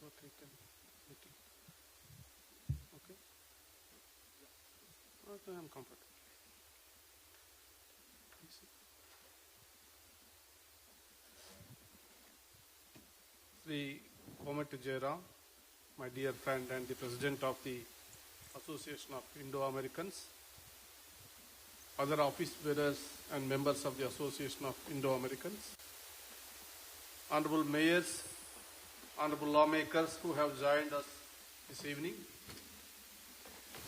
so taken meeting. Okay? Okay, I'm comfortable. Sri Komat Jairam, my dear friend and the President of the Association of Indo-Americans, other office bearers and members of the Association of Indo-Americans, honorable mayors, honorable lawmakers who have joined us this evening,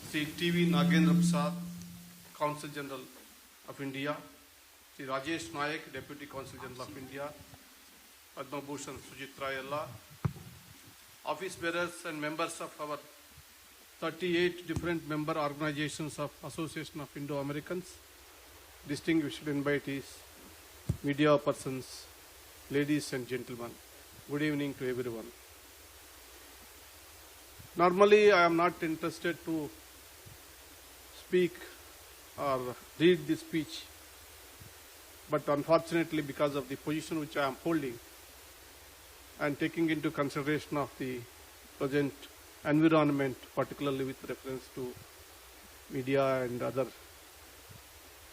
Sri T.V. Nagendra Prasad, Consul General of India, Sri Rajesh Nayak, Deputy Consul General of India, Padma Bhushan Sujitra Yalla, office bearers and members of our 38 different member organizations of Association of Indo-Americans, distinguished invitees, media persons, ladies and gentlemen, good evening to everyone. Normally, I am not interested to speak or read this speech, but unfortunately, because of the position which I am holding and taking into consideration of the present environment, particularly with reference to media and other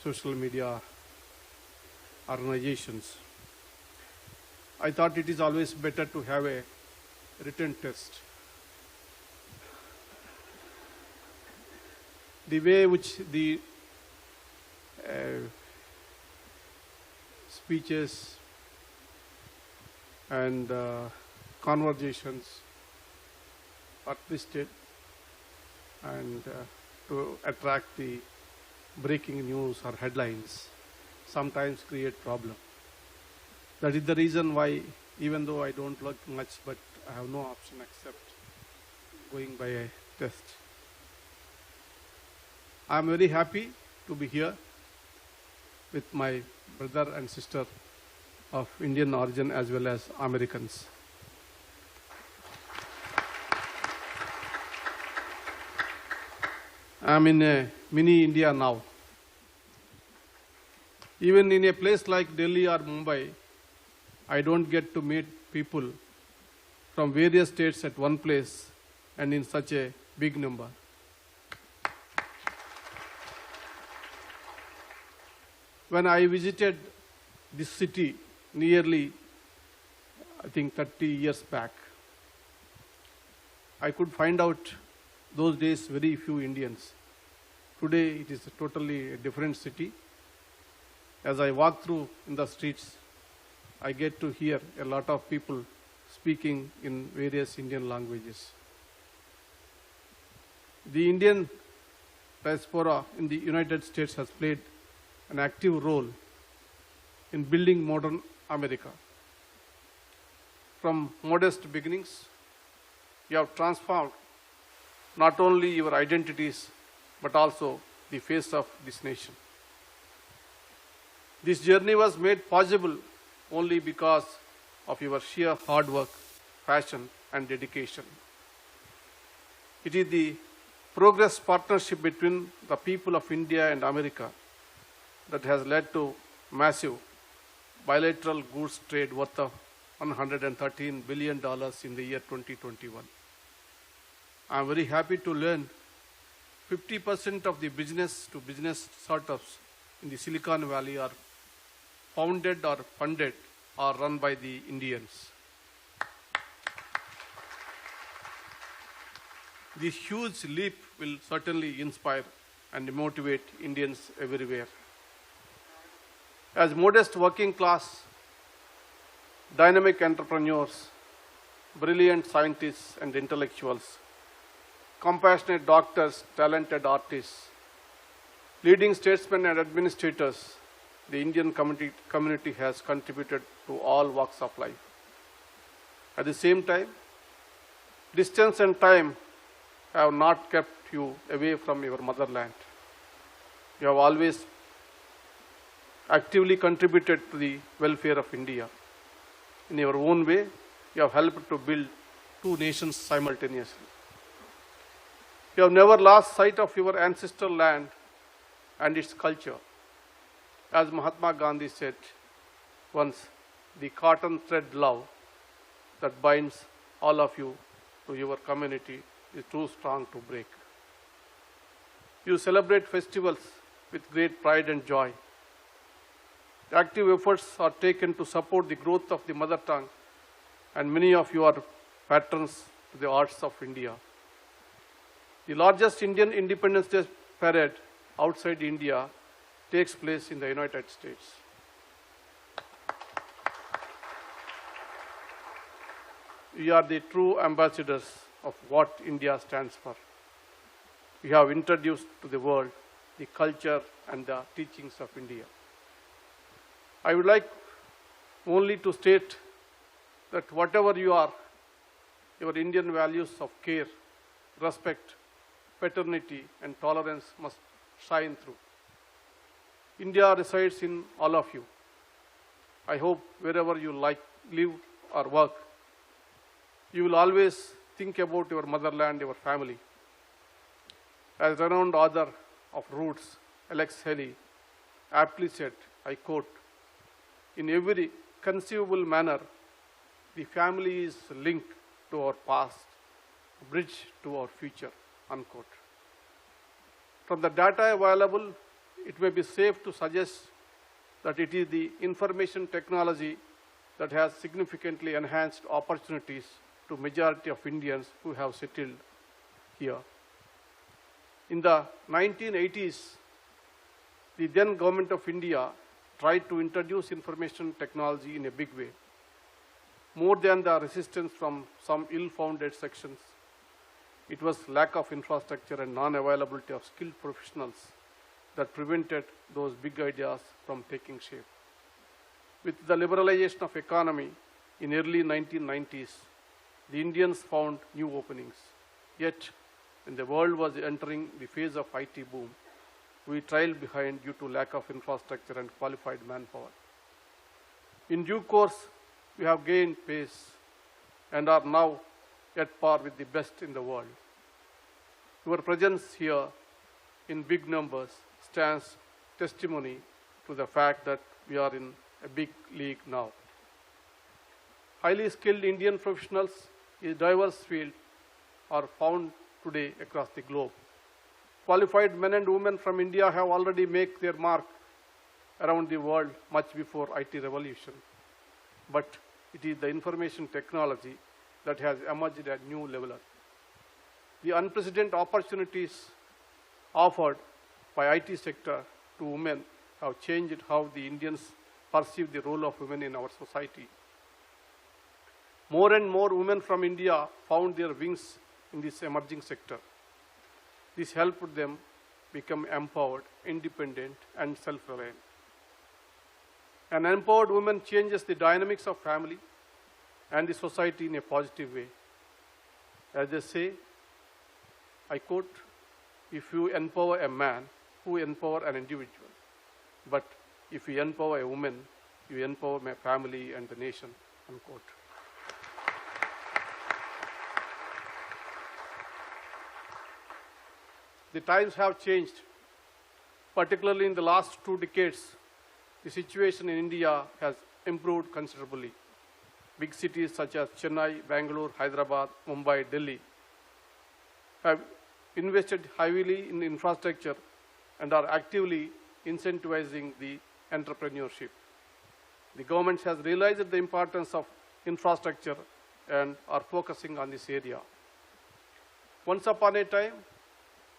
social media organizations, I thought it is always better to have a written test. The way which the speeches and conversations are twisted and to attract the breaking news or headlines sometimes create problem. That is the reason why, even though I don't look much, but I have no option except going by a test. I am very happy to be here with my brother and sister of Indian origin as well as Americans. I am in a mini India now. Even in a place like Delhi or Mumbai, I don't get to meet people from various states at one place and in such a big number. When I visited this city nearly, I think 30 years back, I could find out those days very few Indians. Today it is a totally different city. As I walk through in the streets, I get to hear a lot of people speaking in various Indian languages. The Indian diaspora in the United States has played an active role in building modern America. From modest beginnings, you have transformed not only your identities but also the face of this nation. This journey was made possible only because of your sheer hard work, passion and dedication. It is the progress partnership between the people of India and America that has led to massive bilateral goods trade worth of $113 billion in the year 2021. I am very happy to learn 50% of the business-to-business startups in the Silicon Valley are founded or funded or run by the Indians. This huge leap will certainly inspire and motivate Indians everywhere. As modest working class, dynamic entrepreneurs, brilliant scientists and intellectuals, compassionate doctors, talented artists, leading statesmen and administrators, the Indian community has contributed to all walks of life. At the same time, distance and time have not kept you away from your motherland. You have always actively contributed to the welfare of India. In your own way, you have helped to build two nations simultaneously. You have never lost sight of your ancestral land and its culture. As Mahatma Gandhi said once, the cotton thread love that binds all of you to your community is too strong to break. You celebrate festivals with great pride and joy. Active efforts are taken to support the growth of the mother tongue, and many of you are patrons to the arts of India. The largest Indian Independence Day parade outside India takes place in the United States. We are the true ambassadors of what India stands for. We have introduced to the world the culture and the teachings of India. I would like only to state that whatever you are, your Indian values of care, respect, paternity, and tolerance must shine through. India resides in all of you. I hope wherever you live or work, you will always think about your motherland, your family. As renowned author of Roots, Alex Haley, aptly said, I quote, in every conceivable manner, the family is linked to our past, a bridge to our future, unquote. From the data available, it may be safe to suggest that it is the information technology that has significantly enhanced opportunities to majority of Indians who have settled here. In the 1980s, the then government of India tried to introduce information technology in a big way. More than the resistance from some ill-founded sections, it was lack of infrastructure and non-availability of skilled professionals that prevented those big ideas from taking shape. With the liberalization of economy in early 1990s, the Indians found new openings. Yet, when the world was entering the phase of IT boom, we trailed behind due to lack of infrastructure and qualified manpower. In due course, we have gained pace and are now at par with the best in the world. Your presence here in big numbers stands testimony to the fact that we are in a big league now. Highly skilled Indian professionals in a diverse field are found today across the globe. Qualified men and women from India have already made their mark around the world much before IT revolution. But it is the information technology that has emerged at new level. The unprecedented opportunities offered by IT sector to women have changed how the Indians perceive the role of women in our society. More and more women from India found their wings in this emerging sector. This helped them become empowered, independent, and self-reliant. An empowered woman changes the dynamics of family and the society in a positive way. As they say, I quote, if you empower a man, you empower an individual. But if you empower a woman, you empower my family and the nation, unquote. The times have changed, particularly in the last 2 decades. The situation in India has improved considerably. Big cities such as Chennai, Bangalore, Hyderabad, Mumbai, Delhi have invested heavily in infrastructure and are actively incentivizing the entrepreneurship. The government has realized the importance of infrastructure and are focusing on this area. Once upon a time,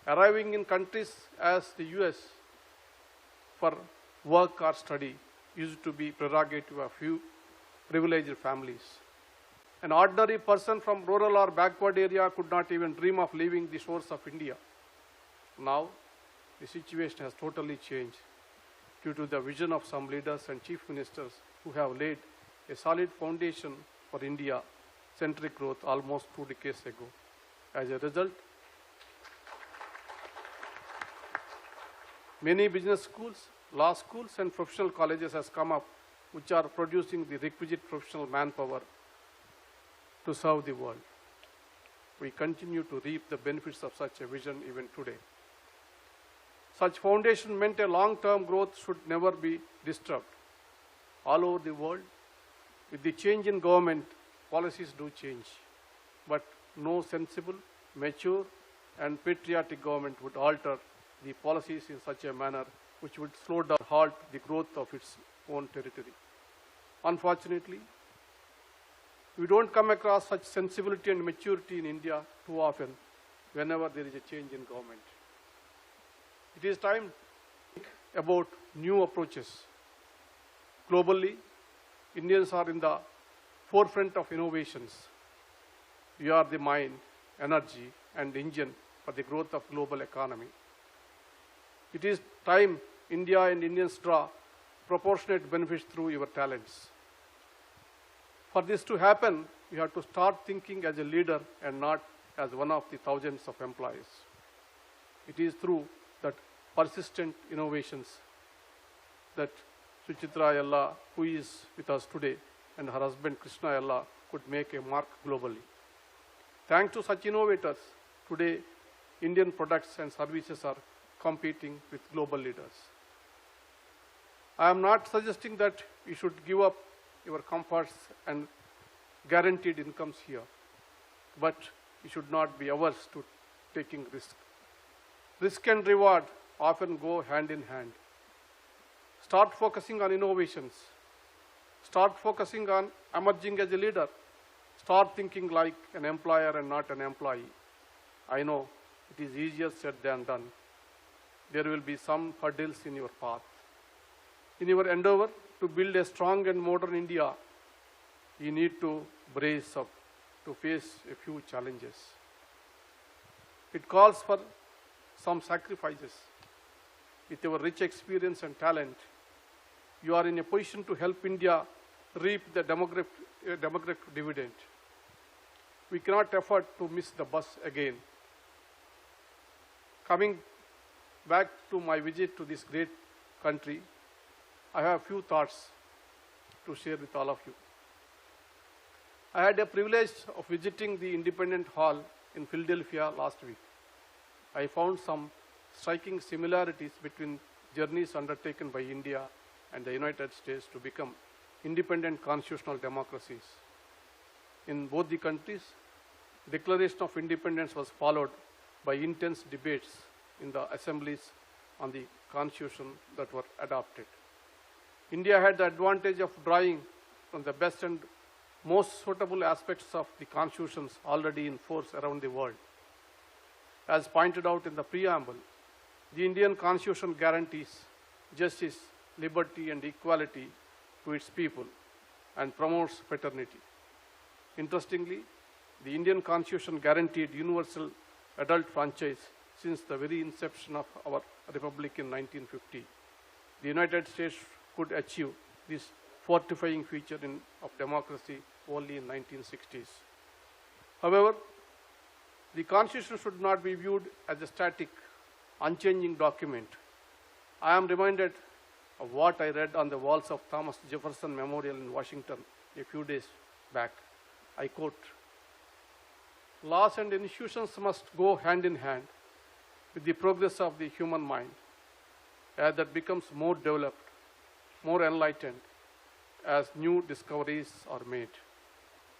arriving in countries as the US for work or study used to be prerogative of few privileged families. An ordinary person from rural or backward area could not even dream of leaving the shores of India. Now, the situation has totally changed due to the vision of some leaders and chief ministers who have laid a solid foundation for India-centric growth almost 2 decades ago. As a result, many business schools, law schools, and professional colleges has come up which are producing the requisite professional manpower to serve the world. We continue to reap the benefits of such a vision even today. Such foundation meant a long-term growth should never be disturbed. All over the world, with the change in government, policies do change. But no sensible, mature, and patriotic government would alter the policies in such a manner which would slow down or halt the growth of its own territory. Unfortunately, we don't come across such sensibility and maturity in India too often whenever there is a change in government. It is time to think about new approaches. Globally, Indians are in the forefront of innovations. We are the mind, energy, and engine for the growth of global economy. It is time India and Indians draw proportionate benefits through your talents. For this to happen, we have to start thinking as a leader and not as one of the thousands of employees. It is through that persistent innovations that Suchitra Yalla, who is with us today, and her husband Krishna Yalla could make a mark globally. Thanks to such innovators, today Indian products and services are competing with global leaders. I am not suggesting that you should give up your comforts and guaranteed incomes here, but you should not be averse to taking risk. Risk and reward often go hand in hand. Start focusing on innovations. Start focusing on emerging as a leader. Start thinking like an employer and not an employee. I know it is easier said than done. There will be some hurdles in your path. In your endeavor to build a strong and modern India, you need to brace up to face a few challenges. It calls for some sacrifices. With your rich experience and talent, you are in a position to help India reap the demographic dividend. We cannot afford to miss the bus again. Coming back to my visit to this great country, I have a few thoughts to share with all of you. I had a privilege of visiting the Independence Hall in Philadelphia last week. I found some striking similarities between journeys undertaken by India and the United States to become independent constitutional democracies. In both the countries, Declaration of Independence was followed by intense debates in the assemblies on the constitution that were adopted. India had the advantage of drawing from the best and most suitable aspects of the constitutions already in force around the world. As pointed out in the preamble, the Indian Constitution guarantees justice, liberty, and equality to its people and promotes fraternity. Interestingly, the Indian Constitution guaranteed universal adult franchise since the very inception of our republic in 1950. The United States could achieve this fortifying feature of democracy only in 1960s. However, the Constitution should not be viewed as a static, unchanging document. I am reminded of what I read on the walls of Thomas Jefferson Memorial in Washington a few days back. I quote, "Laws and institutions must go hand in hand with the progress of the human mind. As that becomes more developed, more enlightened, as new discoveries are made.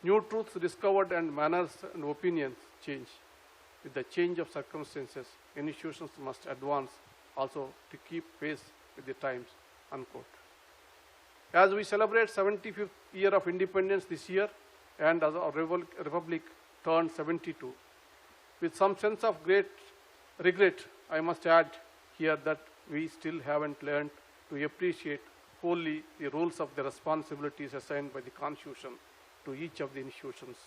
New truths discovered and manners and opinions change. With the change of circumstances, institutions must advance also to keep pace with the times," unquote. As we celebrate 75th year of independence this year, and as our republic turned 72, with some sense of great regret, I must add here that we still haven't learned to appreciate wholly the roles of the responsibilities assigned by the Constitution to each of the institutions.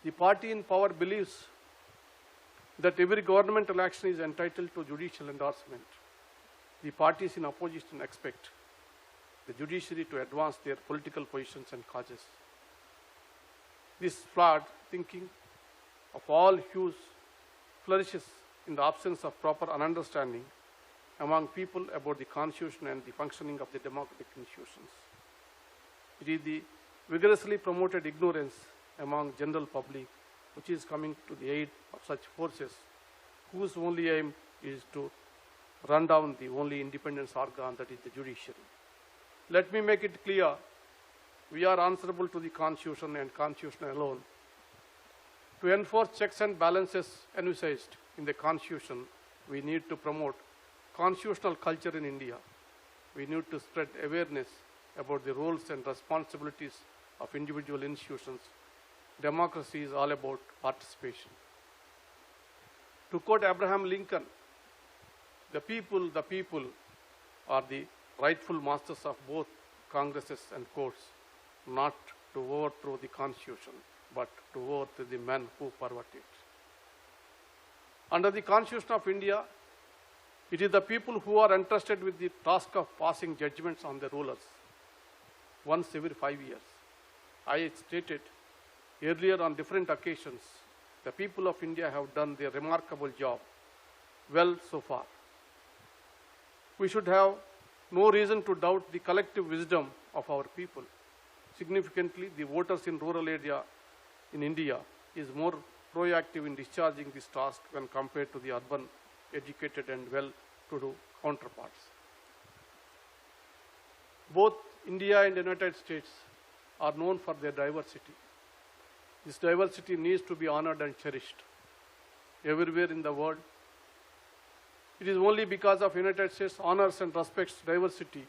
The party in power believes that every governmental action is entitled to judicial endorsement. The parties in opposition expect the judiciary to advance their political positions and causes. This flawed thinking of all hues flourishes in the absence of proper understanding among people about the Constitution and the functioning of the democratic institutions. It is the vigorously promoted ignorance among general public which is coming to the aid of such forces whose only aim is to run down the only independence organ, that is the judiciary. Let me make it clear, we are answerable to the Constitution and Constitution alone. To enforce checks and balances envisaged in the Constitution, we need to promote constitutional culture in India. We need to spread awareness about the roles and responsibilities of individual institutions. Democracy is all about participation. To quote Abraham Lincoln, the people are the rightful masters of both congresses and courts, not to overthrow the Constitution, but to overthrow the men who pervert it. Under the Constitution of India, it is the people who are entrusted with the task of passing judgments on the rulers once every 5 years. I stated earlier on different occasions, the people of India have done their remarkable job well so far. We should have no reason to doubt the collective wisdom of our people. Significantly, the voters in rural area in India is more proactive in discharging this task when compared to the urban, educated and well-to-do counterparts. Both India and the United States are known for their diversity. This diversity needs to be honored and cherished everywhere in the world. It is only because of United States honors and respects diversity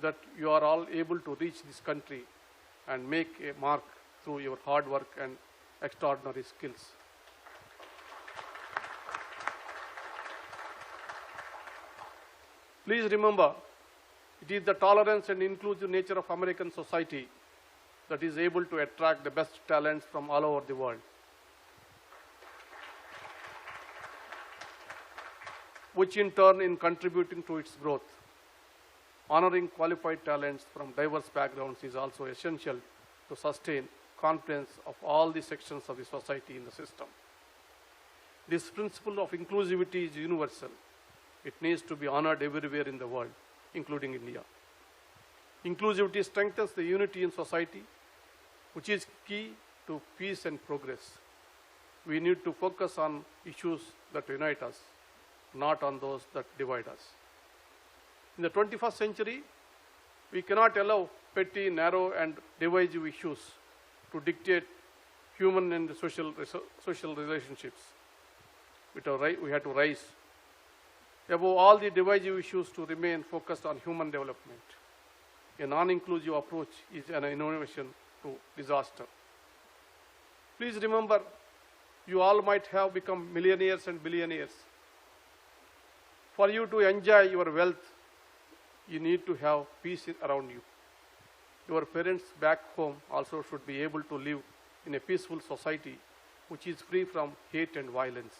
that you are all able to reach this country and make a mark through your hard work and extraordinary skills. Please remember, it is the tolerance and inclusive nature of American society that is able to attract the best talents from all over the world. Which in turn in contributing to its growth. Honoring qualified talents from diverse backgrounds is also essential to sustain confidence of all the sections of the society in the system. This principle of inclusivity is universal. It needs to be honored everywhere in the world, including India. Inclusivity strengthens the unity in society, which is key to peace and progress. We need to focus on issues that unite us, not on those that divide us. In the 21st century, we cannot allow petty, narrow and divisive issues to dictate human and social relationships. We have to rise above all the divisive issues to remain focused on human development. A non-inclusive approach is an innovation to disaster. Please remember, you all might have become millionaires and billionaires. For you to enjoy your wealth, you need to have peace around you. Your parents back home also should be able to live in a peaceful society which is free from hate and violence.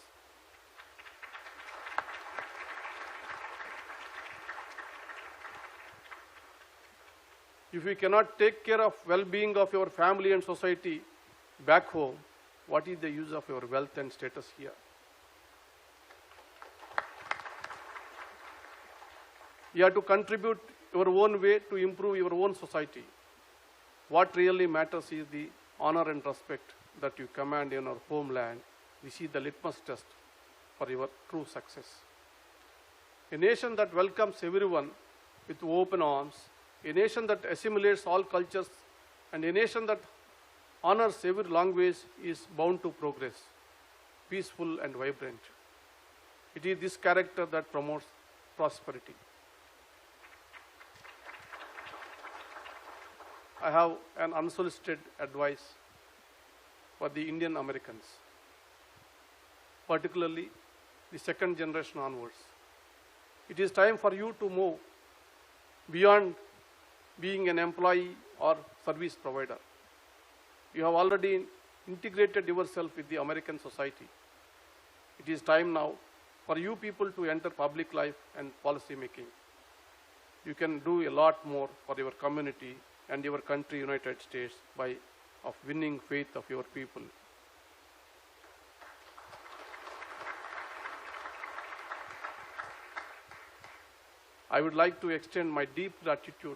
If you cannot take care of well-being of your family and society back home, what is the use of your wealth and status here? You have to contribute your own way to improve your own society. What really matters is the honor and respect that you command in our homeland. This is the litmus test for your true success. A nation that welcomes everyone with open arms, a nation that assimilates all cultures, and a nation that honors every language is bound to progress, peaceful and vibrant. It is this character that promotes prosperity. I have an unsolicited advice for the Indian Americans, particularly the second generation onwards. It is time for you to move beyond being an employee or service provider. You have already integrated yourself with the American society. It is time now for you people to enter public life and policy making. You can do a lot more for your community and your country, United States, by winning faith of your people. I would like to extend my deep gratitude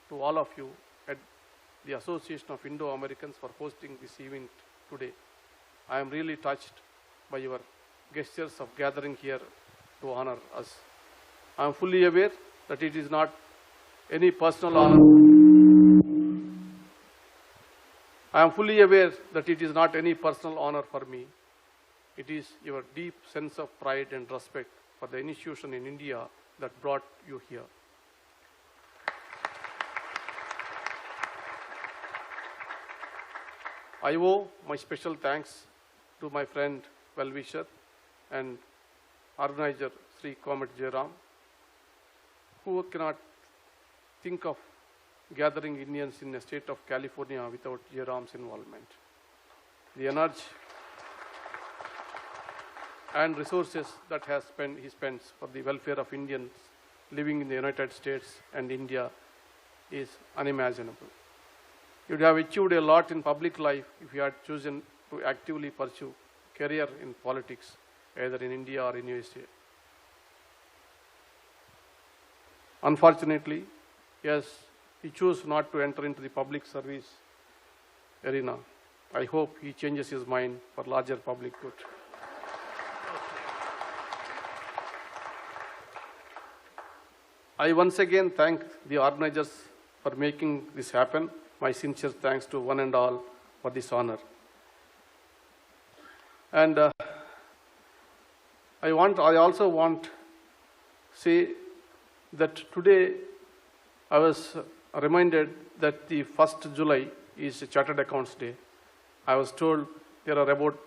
to all of you at the Association of Indo-Americans for hosting this event today. I am really touched by your gestures of gathering here to honor us. I am fully aware that it is not any personal honor. I am fully aware that it is not any personal honor for me. It is your deep sense of pride and respect for the institution in India that brought you here. I owe my special thanks to my friend, well-wisher and organizer Sri Comet Jairam, who cannot think of gathering Indians in the state of California without Jairam's involvement. The energy and resources that he spends for the welfare of Indians living in the United States and India is unimaginable. You would have achieved a lot in public life if you had chosen to actively pursue career in politics, either in India or in USA. Unfortunately, yes, he chose not to enter into the public service arena. I hope he changes his mind for larger public good. I once again thank the organizers for making this happen. My sincere thanks to one and all for this honor. And I also want to say that today I was reminded that the 1st July is Chartered Accounts Day. I was told there are about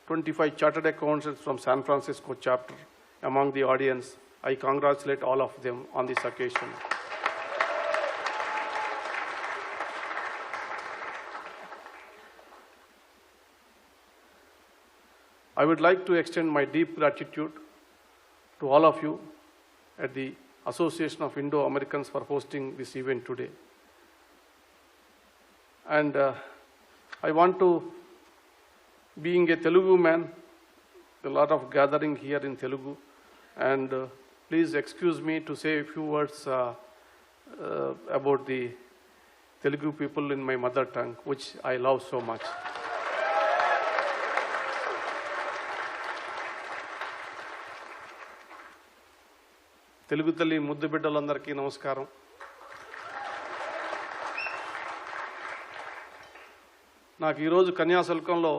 25 chartered accountants from San Francisco chapter among the audience. I congratulate all of them on this occasion. I would like to extend my deep gratitude to all of you at the Association of Indo-Americans for hosting this event today. And I want to, being a Telugu man, a lot of gathering here in Telugu, and please excuse me to say a few words about the Telugu people in my mother tongue, which I love so much. Telugu తల్లి ముద్దు బిడ్డలందరికీ నమస్కారం. నాకు ఈరోజు కన్యాశుల్కంలో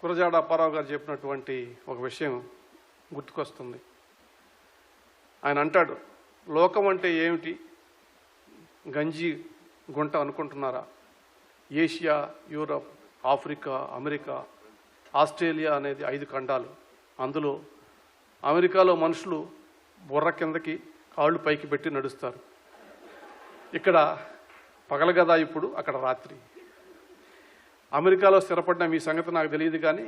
గురజాడ అప్పారావు గారు చెప్పినటువంటి ఒక విషయం గుర్తుకొస్తుంది. ఆయన అంటాడు, లోకం అంటే ఏమిటి, గంజి గుంట అనుకుంటున్నారా? Asia, Europe, Africa, America, Australia అనేది 5 ఖండాలు. అందులో అమెరికాలో మనుషులు బుర్ర కిందకి కాళ్ళు పైకి పెట్టి నడుస్తారు. ఇక్కడ పగల కదా ఇప్పుడు, అక్కడ రాత్రి. అమెరికాలో స్థిరపడిన మీ సంగతి నాకు తెలియదు, కానీ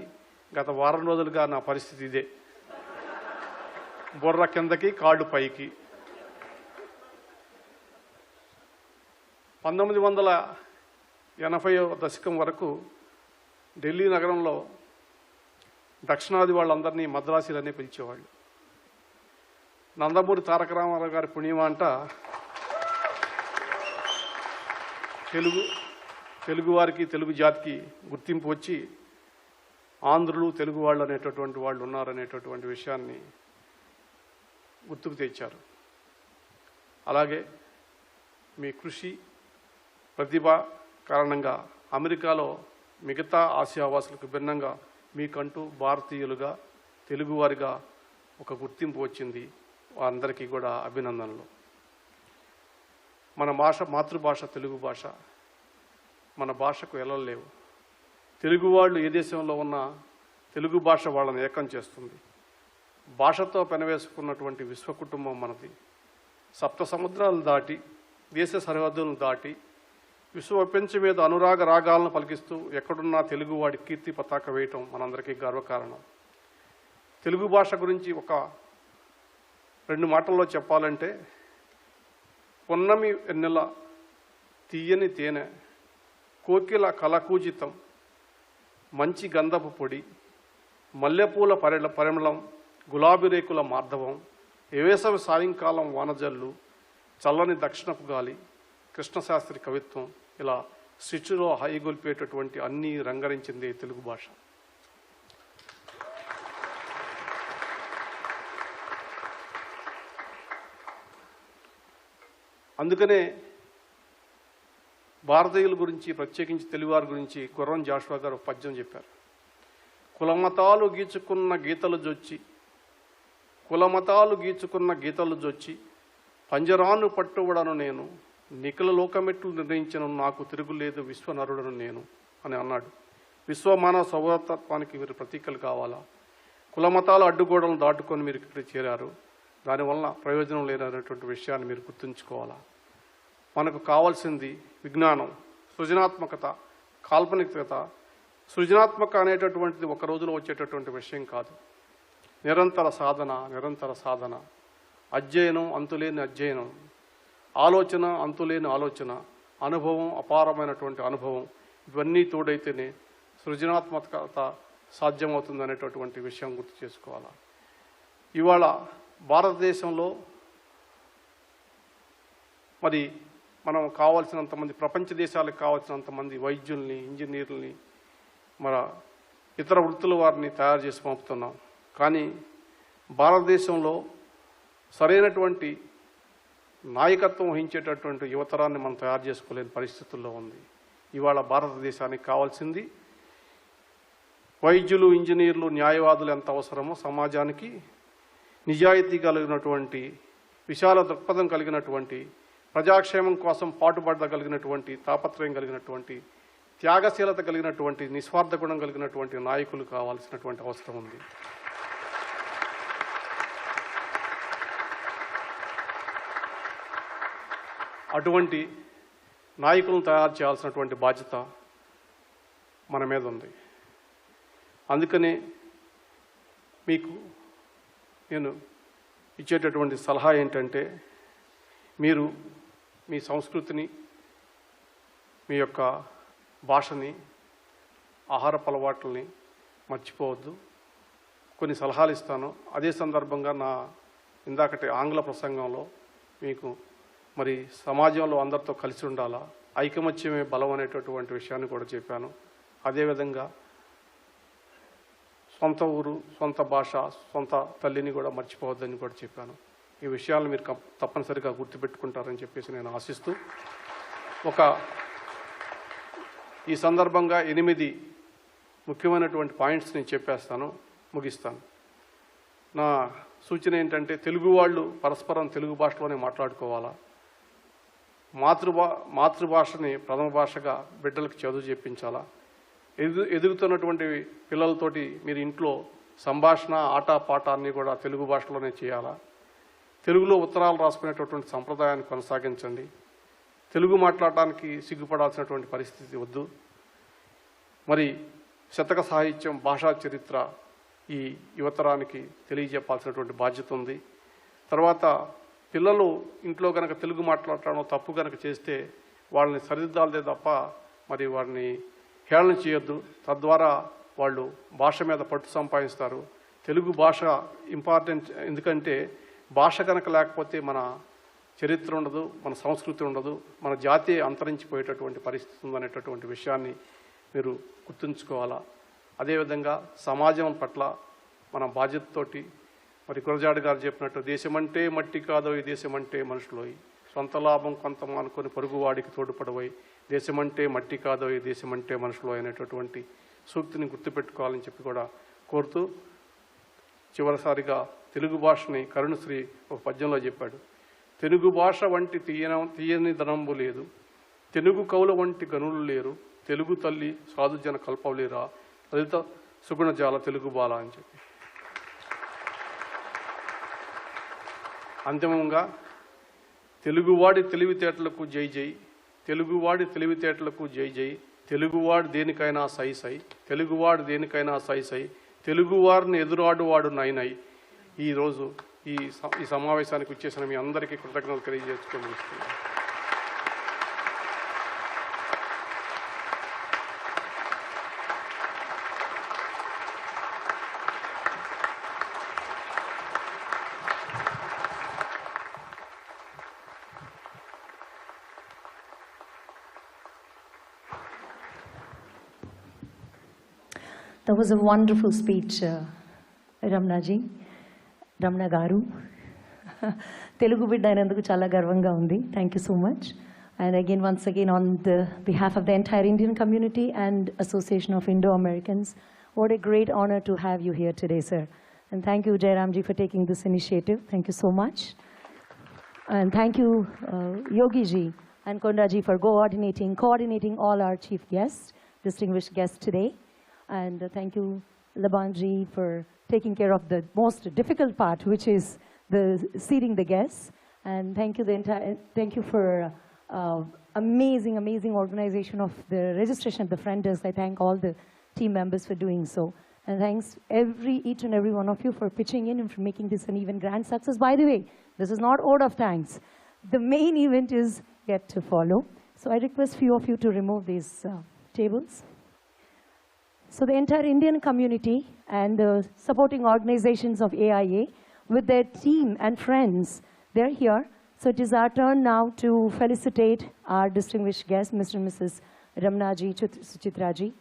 గత వారం రోజులుగా నా పరిస్థితి ఇదే. బుర్ర కిందకి కాళ్ళు పైకి. 1980వ దశకం వరకు ఢిల్లీ నగరంలో దక్షిణాది వాళ్ళందరినీ మద్రాసీలనే పిలిచేవాళ్ళు. నందమూరి తారక రామారావు గారి పుణ్యమా అంట తెలుగువారికి, తెలుగు జాతికి గుర్తింపు వచ్చి ఆంధ్రులు, తెలుగు వాళ్ళు అనేటటువంటి వాళ్ళు ఉన్నారనేటటువంటి విషయాన్ని గుర్తుకు తెచ్చారు. అలాగే మీ కృషి, ప్రతిభ కారణంగా అమెరికాలో మిగతా ఆసియావాసులకు భిన్నంగా మీకంటూ భారతీయులుగా, తెలుగువారిగా ఒక గుర్తింపు వచ్చింది. వారందరికీ కూడా అభినందనలు. మన భాష, మాతృభాష తెలుగు భాష. మన భాషకు ఎల్లలేవు. తెలుగు వాళ్ళు ఏ దేశంలో ఉన్నా తెలుగు భాష వాళ్ళని ఏకం చేస్తుంది. భాషతో పెనవేసుకున్నటువంటి విశ్వకుటుంబం మనది. సప్త సముద్రాలు దాటి, దేశ సరిహద్దులను దాటి, విశ్వప్రపంచం మీద అనురాగ రాగాలను పలికిస్తూ ఎక్కడున్నా తెలుగువాడి కీర్తి పతాక వేయటం మనందరికీ గర్వకారణం. తెలుగు భాష గురించి ఒక 2 మాటల్లో చెప్పాలంటే, పొన్నమి వెన్నెల తీయని తేనె, కోకిల కలకూజితం, మంచి గంధపు పొడి, మల్లెపూల పరిమళం, గులాబీ రేకుల మార్ధవం, వేసవి సాయంకాలం వానజల్లు, చల్లని దక్షిణపు గాలి, కృష్ణశాస్త్రి కవిత్వం, ఇలా సృష్టిలో హైగొల్పేటటువంటి అన్నీ రంగరించింది తెలుగు భాష. అందుకనే భారతీయుల గురించి, ప్రత్యేకించి తెలుగువారి గురించి గుర్రం జాషువా గారు ఒక పద్యం చెప్పారు. కులమతాలు గీచుకున్న గీతలు జొచ్చి పంజరాను పట్టువడను నేను, నిఖిల లోకమెట్లు నిర్ణయించిన నాకు తిరుగులేదు విశ్వనరుడను నేను అని అన్నాడు. విశ్వమానవ సౌరతత్వానికి మీరు ప్రతీకలు కావాలా? కులమతాల అడ్డుగోడలను దాటుకొని మీరు ఇక్కడ చేరారు, దానివల్ల ప్రయోజనం లేనటువంటి విషయాన్ని మీరు గుర్తుంచుకోవాలా? మనకు కావాల్సింది విజ్ఞానం, సృజనాత్మకత, కాల్పనికత. సృజనాత్మక అనేటటువంటిది ఒక రోజులో వచ్చేటటువంటి విషయం కాదు. నిరంతర సాధన, అధ్యయనం, అంతులేని అధ్యయనం, ఆలోచన, అంతులేని ఆలోచన, అనుభవం, అపారమైనటువంటి అనుభవం, ఇవన్నీ తోడైతేనే సృజనాత్మకత సాధ్యమవుతుంది అనేటటువంటి విషయం గుర్తు చేసుకోవాలి. ఇవాళ భారతదేశంలో మరి మనం కావాల్సినంతమంది, ప్రపంచ దేశాలకు కావాల్సినంతమంది వైద్యుల్ని, ఇంజనీర్లని, మన ఇతర వృత్తుల వారిని తయారు చేసి పంపుతున్నాం. కానీ భారతదేశంలో సరైనటువంటి నాయకత్వం వహించేటటువంటి యువతరాన్ని మనం తయారు చేసుకోలేని పరిస్థితుల్లో ఉంది. ఇవాళ భారతదేశానికి కావాల్సింది వైద్యులు, ఇంజనీర్లు, న్యాయవాదులు ఎంత అవసరమో సమాజానికి నిజాయితీ కలిగినటువంటి, విశాల దృక్పథం కలిగినటువంటి, ప్రజాక్షేమం కోసం పాటుపడగలిగినటువంటి, తాపత్రయం కలిగినటువంటి, త్యాగశీలత కలిగినటువంటి, నిస్వార్థ గుణం కలిగినటువంటి నాయకులు కావాల్సినటువంటి అవసరం ఉంది. అటువంటి నాయకులను తయారు చేయాల్సినటువంటి బాధ్యత మన మీద ఉంది. అందుకనే మీకు నేను ఇచ్చేటటువంటి సలహా ఏంటంటే, మీరు మీ సంస్కృతిని, మీ యొక్క భాషని, ఆహారపు అలవాట్లని మర్చిపోవద్దు. కొన్ని సలహాలు ఇస్తాను. అదే సందర్భంగా నా ఇందాకటి ఆంగ్ల ప్రసంగంలో మీకు మరి సమాజంలో అందరితో కలిసి ఉండాలా, ఐకమత్యమే బలం అనేటటువంటి విషయాన్ని కూడా చెప్పాను. అదేవిధంగా సొంత ఊరు, సొంత భాష, సొంత తల్లిని కూడా మర్చిపోవద్దని కూడా చెప్పాను. ఈ విషయాలను మీరు తప్పనిసరిగా గుర్తుపెట్టుకుంటారని చెప్పేసి నేను ఆశిస్తూ, ఈ సందర్భంగా 8 ముఖ్యమైనటువంటి పాయింట్స్ నేను చెప్పేస్తాను, ముగిస్తాను. నా సూచన ఏంటంటే, తెలుగు వాళ్ళు పరస్పరం తెలుగు భాషలోనే మాట్లాడుకోవాలా. మాతృభాషని ప్రథమ భాషగా బిడ్డలకు చదువు చెప్పించాలా. ఎదుగుతున్నటువంటి పిల్లలతోటి మీరు ఇంట్లో సంభాషణ, ఆట పాట అన్నీ కూడా తెలుగు భాషలోనే చేయాలా. తెలుగులో ఉత్తరాలు రాసుకునేటటువంటి సంప్రదాయాన్ని కొనసాగించండి. తెలుగు మాట్లాడటానికి సిగ్గుపడాల్సినటువంటి పరిస్థితి వద్దు. మరి శతక సాహిత్యం, భాషా చరిత్ర ఈ యువతరానికి తెలియజెప్పాల్సినటువంటి బాధ్యత ఉంది. తర్వాత పిల్లలు ఇంట్లో కనుక తెలుగు మాట్లాడటం తప్పు కనుక చేస్తే వాళ్ళని సరిదిద్దాలదే తప్ప మరి వారిని హేళన చేయొద్దు. తద్వారా వాళ్ళు భాష మీద పట్టు సంపాదిస్తారు. తెలుగు భాష ఇంపార్టెంట్, ఎందుకంటే భాష కనుక లేకపోతే మన చరిత్ర ఉండదు, మన సంస్కృతి ఉండదు, మన జాతి అంతరించిపోయేటటువంటి పరిస్థితి ఉందనేటటువంటి విషయాన్ని మీరు గుర్తుంచుకోవాలా. అదేవిధంగా సమాజం పట్ల మన బాధ్యతతోటి, మరి గురజాడ గారు చెప్పినట్టు, దేశమంటే మట్టి కాదో ఈ దేశమంటే మనుషులోయి, సొంత లాభం కొంత మానుకొని పొరుగువాడికి తోడుపడవై, దేశమంటే మట్టి కాదో ఈ దేశమంటే మనుషులు అనేటటువంటి సూక్తిని గుర్తుపెట్టుకోవాలని చెప్పి కూడా కోరుతూ, చివరిసారిగా తెలుగు భాషని కరుణశ్రీ ఒక పద్యంలో చెప్పాడు. తెలుగు భాష వంటి తీయని ధనంబు లేదు, తెలుగు కవుల వంటి గనులు లేరు, తెలుగు తల్లి సాధుజన కల్పలేరా, లలిత సుగుణజాల తెలుగు బాల అని చెప్పి. అంతిమంగా, తెలుగువాడి తెలివితేటలకు జై జై, తెలుగువాడి తెలివితేటలకు జై జై, తెలుగువాడు దేనికైనా సై సై, తెలుగువాడు దేనికైనా సై సై, తెలుగువారిని ఎదురాడువాడు నై. ఈరోజు ఈ సమావేశానికి వచ్చేసిన మీ అందరికీ కృతజ్ఞతలు తెలియజేసుకొని That was a wonderful speech, Ramana garu. Telugu bidda ainanduku chala garvanga undi. Thank you so much. And again, once again, on the behalf of the entire Indian community and Association of Indo-Americans, what a great honor to have you here today, sir. And thank you, Jairamji, for taking this initiative. Thank you so much. And thank you, Yogi-ji and Kondaji, for coordinating all our chief guests, distinguished guests today. And thank you, Labanji, for taking care of the most difficult part, which is the seating the guests. And thank you for amazing organization of the registration at the front desk. I thank all the team members for doing so. And thanks each and every one of you for pitching in and for making this an even grand success. By the way, this is not ode of thanks. The main event is yet to follow. So I request few of you to remove these tables. So the entire Indian community and the supporting organizations of AIA with their team and friends, they're here. So it is our turn now to felicitate our distinguished guests, Mr. and Mrs. Ramana-ji, Suchitra-ji.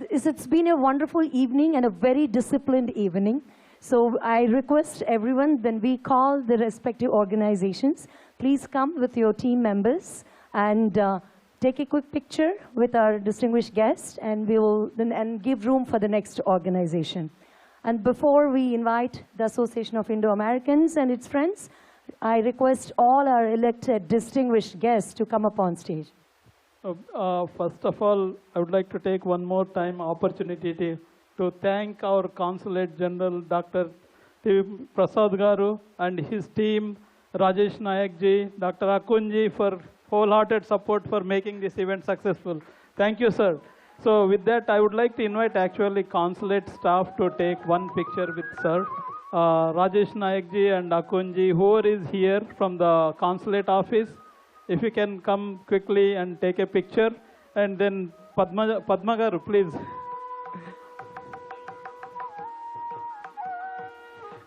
It's been a wonderful evening and a very disciplined evening. So I request everyone, when we call the respective organizations, please come with your team members and take a quick picture with our distinguished guests, and we will then give room for the next organization. And before we invite the Association of Indo-Americans and its friends, I request all our elected distinguished guests to come up on stage. First of all, I would like to take one more time opportunity to thank our Consulate General, Dr. T. Prasad Garu and his team, Rajesh Nayak ji, Dr. Akunji, for wholehearted support for making this event successful. Thank you, sir. So with that, I would like to invite actually consulate staff to take one picture with sir. Rajesh Nayak ji and Akunji, whoever is here from the consulate office, if you can come quickly and take a picture. And then Padma Garu, please.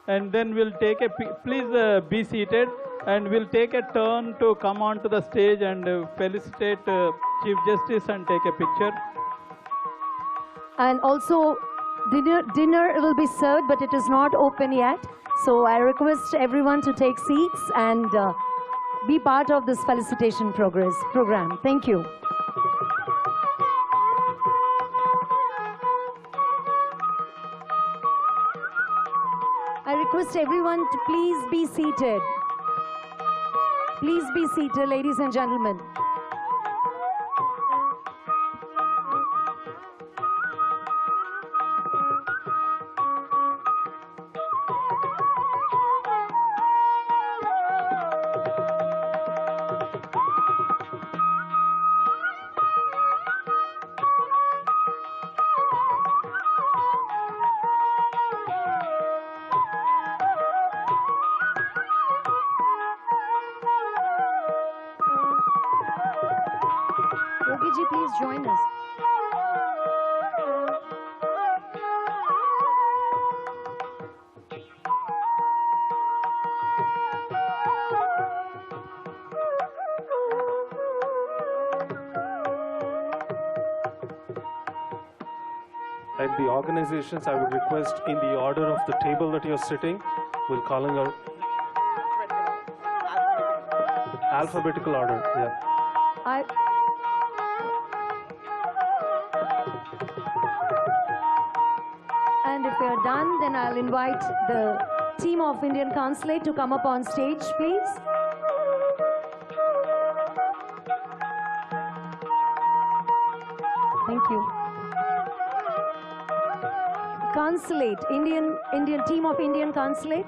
And then we'll take please be seated. And we'll take a turn to come onto the stage and felicitate Chief Justice and take a picture. And also, dinner will be served, but it is not open yet. So I request everyone to take seats and be part of this felicitation program. Thank you. I request everyone to please be seated. Please be seated, ladies and gentlemen. Yogi-ji, please join us. And the organizations, I would request in the order of the table that you're sitting, we're calling out alphabetical order. Yeah. And if we are done, then I'll invite the team of Indian Consulate to come up on stage, please. Thank you. Consulate, Indian team of Indian Consulate.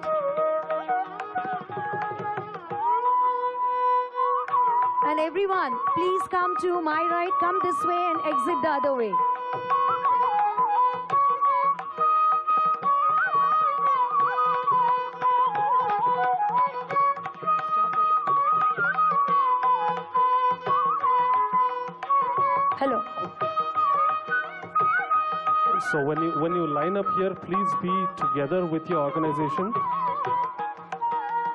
And everyone, please come to my right, come this way and exit the other way. Hello. So when you line up here, please be together with your organization.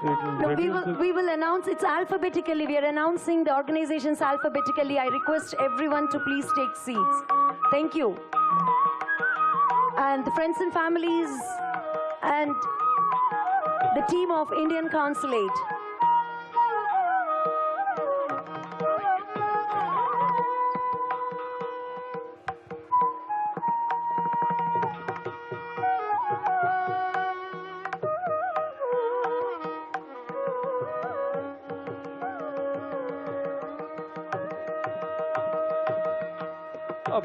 No, we will announce it's alphabetically. We are announcing the organizations alphabetically. I request everyone to please take seats. Thank you. And the friends and families and the team of Indian Consulate.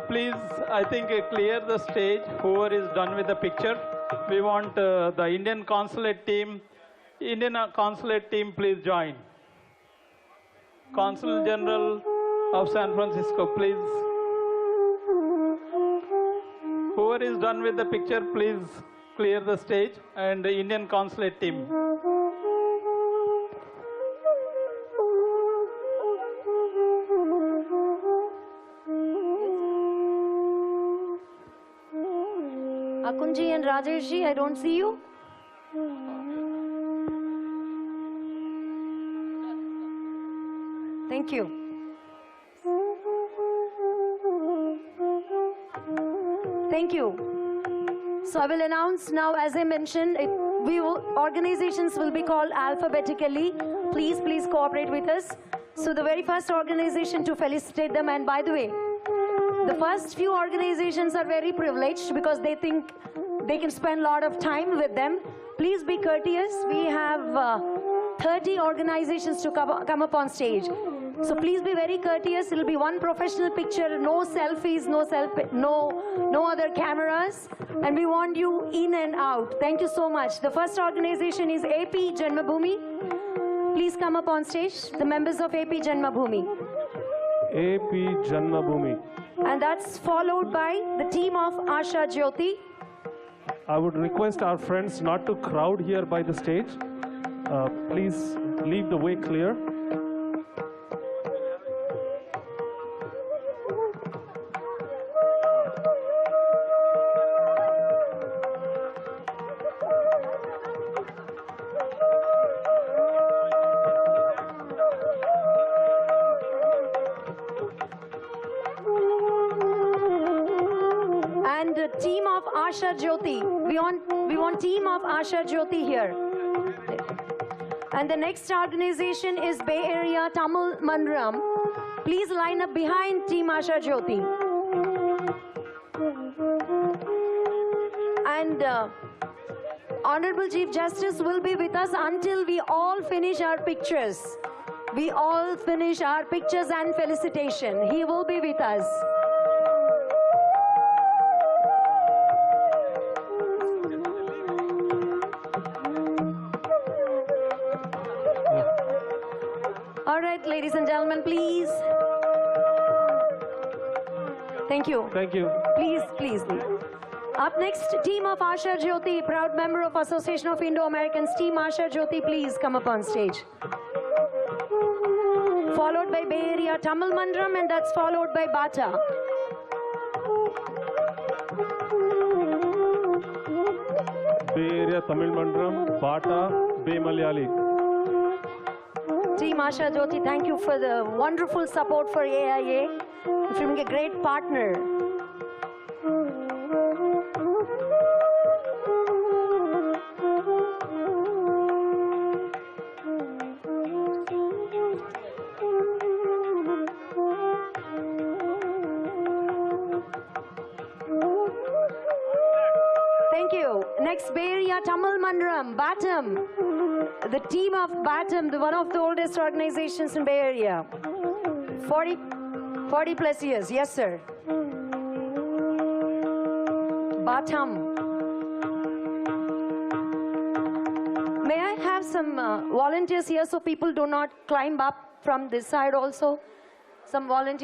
Please, I think clear the stage, whoever is done with the picture. We want the Indian consulate team, please join. Consul General of San Francisco, please. Whoever is done with the picture, please clear the stage, and the Indian consulate team. Akunji and Rajeshji, I don't see you. Thank you. Thank you. So I will announce now, as I mentioned, organizations will be called alphabetically. Please cooperate with us. So the very first organization to felicitate them, and by the way, the first few organizations are very privileged because they think they can spend a lot of time with them. Please be courteous. We have 30 organizations to come up on stage. So please be very courteous. It'll be one professional picture, no selfies, no other cameras. And we want you in and out. Thank you so much. The first organization is AP Janmabhoomi. Please come up on stage, the members of AP Janmabhoomi. AP Janmabhoomi. And that's followed by the team of Asha Jyoti. I would request our friends not to crowd here by the stage. Please leave the way clear. And the team of Asha Jyoti. We want team of Asha Jyoti here. And the next organization is Bay Area Tamil Mandram. Please line up behind team Asha Jyoti. And Honorable Chief Justice will be with us until we all finish our pictures. We all finish our pictures and felicitation. He will be with us. All right, ladies and gentlemen, please. Thank you. Thank you. Please. Up next, team of Asha Jyoti, proud member of Association of Indo-Americans. Team Asha Jyoti, please come up on stage. Followed by Bay Area Tamil Mandram, and that's followed by Bata. Bay Area Tamil Mandram, Bata, Bay Malayali. Team Asha Jyoti, thank you for the wonderful support for AIA. For being a great partner. Thank you. Next, Bay Area Tamil Mandram, Batam. The team of Batam, one of the oldest organizations in Bay Area. 40 plus years, yes sir. Batam. May I have some volunteers here so people do not climb up from this side also? Some volunteers.